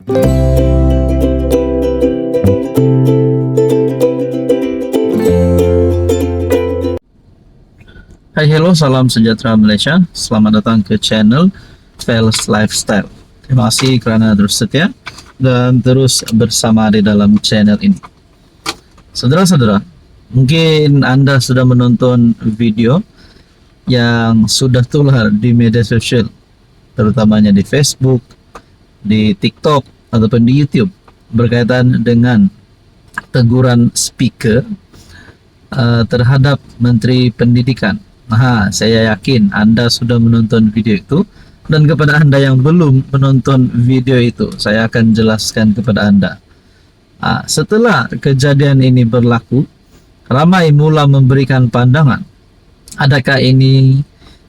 Hai, hello, salam sejahtera Malaysia. Selamat datang ke channel Fels Lifestyle. Terima kasih kerana terus setia dan terus bersama di dalam channel ini. Saudara-saudara, mungkin Anda sudah menonton video yang sudah tular di media sosial, terutamanya di Facebook, di TikTok, ataupun di YouTube, berkaitan dengan teguran speaker terhadap Menteri Pendidikan. Saya yakin Anda sudah menonton video itu, dan kepada Anda yang belum menonton video itu, saya akan jelaskan kepada Anda. Setelah kejadian ini berlaku, ramai mula memberikan pandangan, adakah ini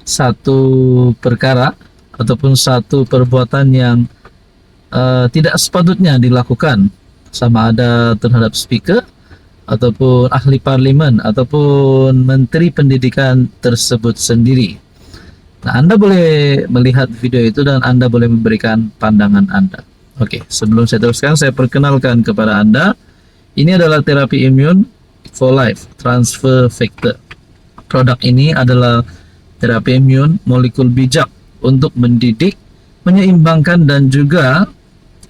satu perkara ataupun satu perbuatan yang tidak sepatutnya dilakukan, sama ada terhadap speaker ataupun ahli parlimen ataupun menteri pendidikan tersebut sendiri. Anda boleh melihat video itu dan Anda boleh memberikan pandangan Anda. Oke, sebelum saya teruskan, saya perkenalkan kepada Anda, ini adalah terapi imun for life transfer factor. Produk ini adalah terapi imun molekul bijak untuk mendidik, menyeimbangkan dan juga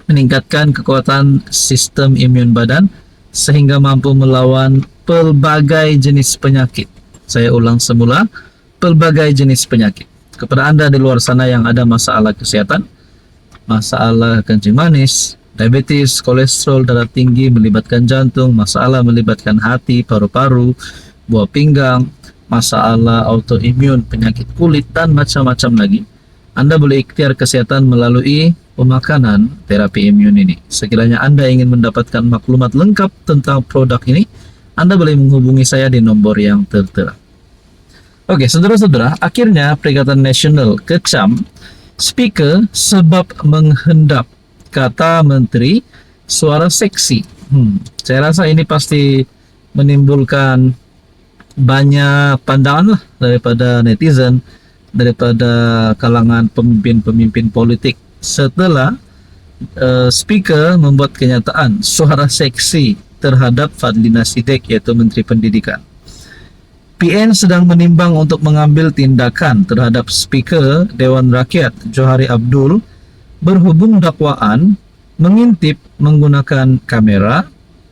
meningkatkan kekuatan sistem imun badan sehingga mampu melawan pelbagai jenis penyakit. Saya ulang semula, pelbagai jenis penyakit. Kepada Anda di luar sana yang ada masalah kesehatan, masalah kencing manis, diabetes, kolesterol, darah tinggi melibatkan jantung, masalah melibatkan hati, paru-paru, buah pinggang, masalah autoimun, penyakit kulit, dan macam-macam lagi, Anda boleh ikhtiar kesehatan melalui pemakanan terapi imun ini. Sekiranya Anda ingin mendapatkan maklumat lengkap tentang produk ini, Anda boleh menghubungi saya di nomor yang tertera. Oke, saudara-saudara, akhirnya Perikatan Nasional kecam speaker sebab menghendap, kata Menteri, suara seksi. Saya rasa ini pasti menimbulkan banyak pandangan lah daripada netizen, daripada kalangan pemimpin-pemimpin politik, setelah speaker membuat kenyataan suara seksi terhadap Fadlina Siddiq, yaitu Menteri Pendidikan. PN sedang menimbang untuk mengambil tindakan terhadap speaker Dewan Rakyat Johari Abdul berhubung dakwaan mengintip menggunakan kamera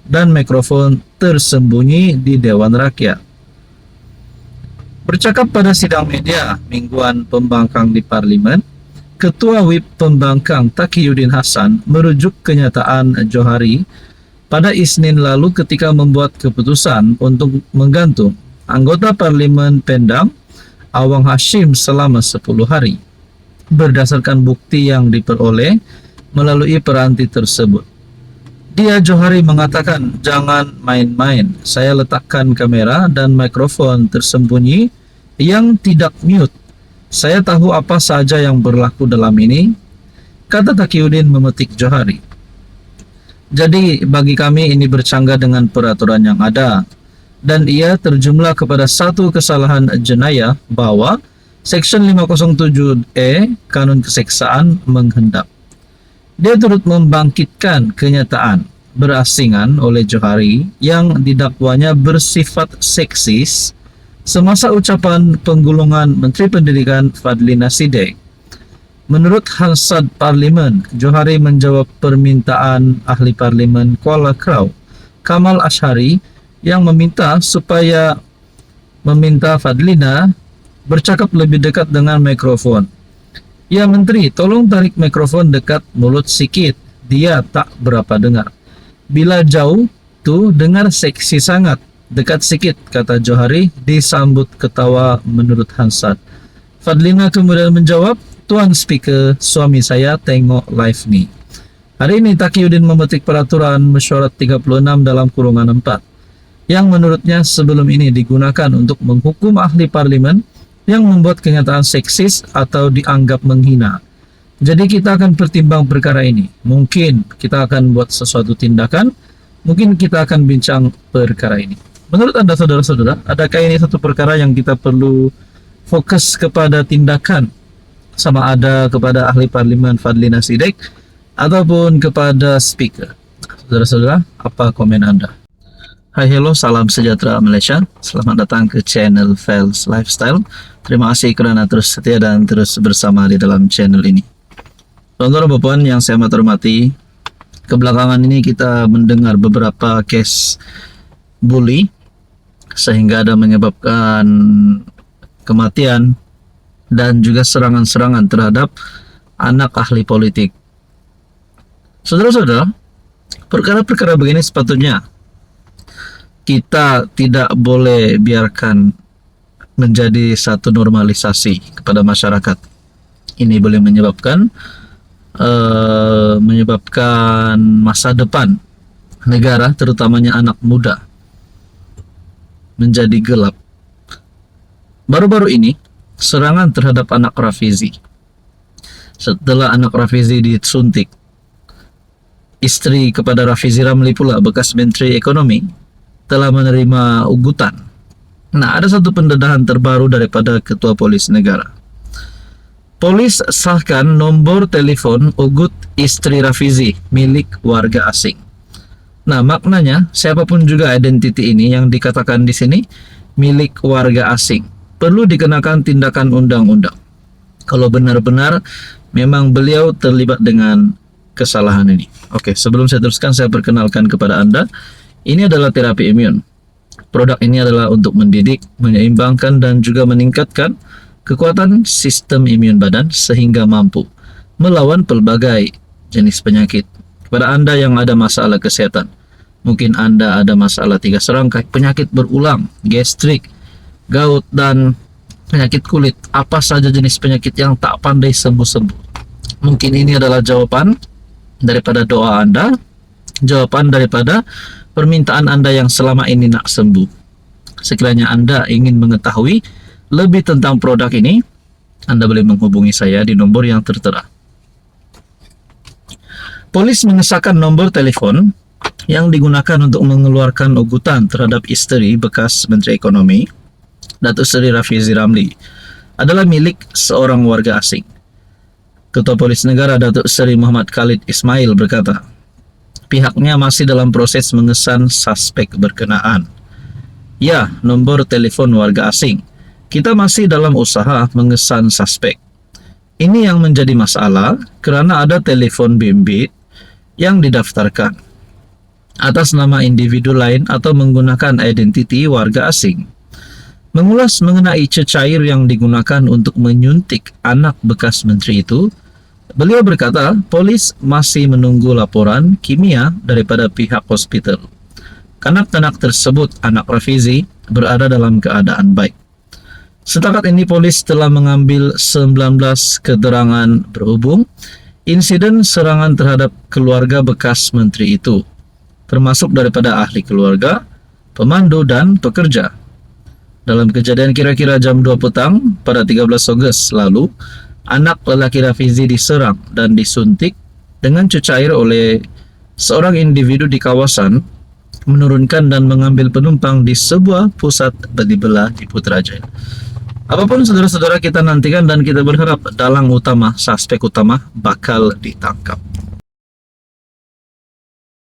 dan mikrofon tersembunyi di Dewan Rakyat. Bercakap pada sidang media mingguan pembangkang di Parlimen, Ketua Whip Pembangkang Taqiyuddin Hasan merujuk kenyataan Johari pada Isnin lalu ketika membuat keputusan untuk menggantung anggota Parlimen Pendang Awang Hashim selama 10 hari berdasarkan bukti yang diperoleh melalui peranti tersebut. Dia, Johari, mengatakan, jangan main-main, saya letakkan kamera dan mikrofon tersembunyi yang tidak mute. Saya tahu apa saja yang berlaku dalam ini, kata Taqiyuddin memetik Johari. Jadi bagi kami ini bercanggah dengan peraturan yang ada, dan ia terjumlah kepada satu kesalahan jenayah bahwa Seksyen 507E Kanun Keseksaan menghendap. Dia turut membangkitkan kenyataan berasingan oleh Johari yang didakwanya bersifat seksis semasa ucapan penggulungan Menteri Pendidikan Fadlina Siddiq. Menurut Hansard Parlimen, Johari menjawab permintaan ahli Parlimen Kuala Krau, Kamal Ashari, yang meminta supaya Fadlina bercakap lebih dekat dengan mikrofon. Ya Menteri, tolong tarik mikrofon dekat mulut sikit, dia tak berapa dengar. Bila jauh, tuh dengar seksi sangat. Dekat sikit, kata Johari, disambut ketawa menurut Hansard. Fadlina kemudian menjawab, Tuan Speaker, suami saya tengok live ni. Hari ini Taqiyuddin memetik peraturan mesyuarat 36 dalam kurungan 4, yang menurutnya sebelum ini digunakan untuk menghukum ahli parlimen yang membuat kenyataan seksis atau dianggap menghina. Jadi kita akan pertimbang perkara ini. Mungkin kita akan buat sesuatu tindakan, mungkin kita akan bincang perkara ini. Menurut Anda, saudara-saudara, adakah ini satu perkara yang kita perlu fokus kepada tindakan, sama ada kepada ahli parlimen Fadlina Siddiq ataupun kepada speaker. Saudara-saudara, apa komen Anda? Hai, hello, salam sejahtera Malaysia. Selamat datang ke channel Fels Lifestyle. Terima kasih kerana terus setia dan terus bersama di dalam channel ini. Tuan-tuan dan puan yang saya hormati, kebelakangan ini kita mendengar beberapa case bully sehingga ada menyebabkan kematian dan juga serangan-serangan terhadap anak ahli politik. Saudara-saudara, perkara-perkara begini sepatutnya kita tidak boleh biarkan menjadi satu normalisasi kepada masyarakat. Ini boleh menyebabkan masa depan negara, terutamanya anak muda, menjadi gelap. Baru-baru ini, serangan terhadap anak Rafizi. Setelah anak Rafizi disuntik, istri kepada Rafizi Ramli pula, bekas Menteri Ekonomi, telah menerima ugutan. Nah, ada satu pendedahan terbaru daripada Ketua Polis Negara. Polis sahkan nombor telefon ugut istri Rafizi milik warga asing. Nah, maknanya siapapun juga identiti ini yang dikatakan di sini milik warga asing perlu dikenakan tindakan undang-undang. Kalau benar-benar memang beliau terlibat dengan kesalahan ini. Oke, sebelum saya teruskan, saya perkenalkan kepada Anda. Ini adalah terapi imun. Produk ini adalah untuk mendidik, menyeimbangkan, dan juga meningkatkan kekuatan sistem imun badan sehingga mampu melawan pelbagai jenis penyakit. Kepada Anda yang ada masalah kesehatan, mungkin Anda ada masalah 3 serangkai, penyakit berulang, gastrik, gout, dan penyakit kulit. Apa saja jenis penyakit yang tak pandai sembuh-sembuh. Mungkin ini adalah jawaban daripada doa Anda, jawaban daripada permintaan Anda yang selama ini nak sembuh. Sekiranya Anda ingin mengetahui lebih tentang produk ini, Anda boleh menghubungi saya di nomor yang tertera. Polis mengesahkan nomor telepon yang digunakan untuk mengeluarkan ugutan terhadap istri bekas Menteri Ekonomi, Datuk Seri Rafizi Ramli, adalah milik seorang warga asing. Ketua Polis Negara Datuk Seri Muhammad Khalid Ismail berkata, pihaknya masih dalam proses mengesan suspek berkenaan. Ya, nombor telefon warga asing. Kita masih dalam usaha mengesan suspek. Ini yang menjadi masalah kerana ada telefon bimbit yang didaftarkan atas nama individu lain atau menggunakan identiti warga asing. Mengulas mengenai cecair yang digunakan untuk menyuntik anak bekas menteri itu, beliau berkata, polis masih menunggu laporan kimia daripada pihak hospital. Kanak-kanak tersebut, anak Rafizi, berada dalam keadaan baik. Setakat ini polis telah mengambil 19 keterangan berhubung insiden serangan terhadap keluarga bekas menteri itu, termasuk daripada ahli keluarga, pemandu, dan pekerja. Dalam kejadian kira-kira jam 2 petang pada 13 Ogos lalu, anak lelaki Rafizi diserang dan disuntik dengan cecair oleh seorang individu di kawasan, menurunkan dan mengambil penumpang di sebuah pusat beli belah di Putrajaya. Apapun saudara-saudara, kita nantikan dan kita berharap dalang utama, suspek utama bakal ditangkap.